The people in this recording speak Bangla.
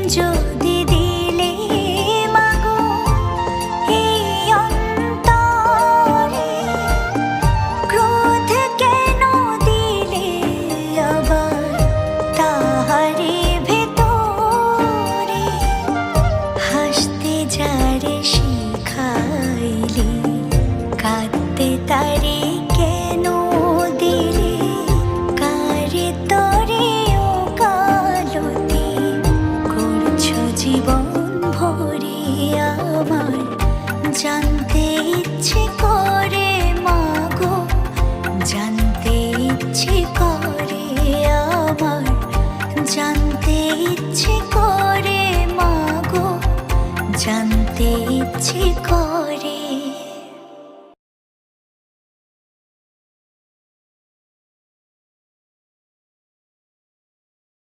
যদি দিলে মাগো এই অন্তরে, ক্রোধ কেন দিলে আবার তাহারে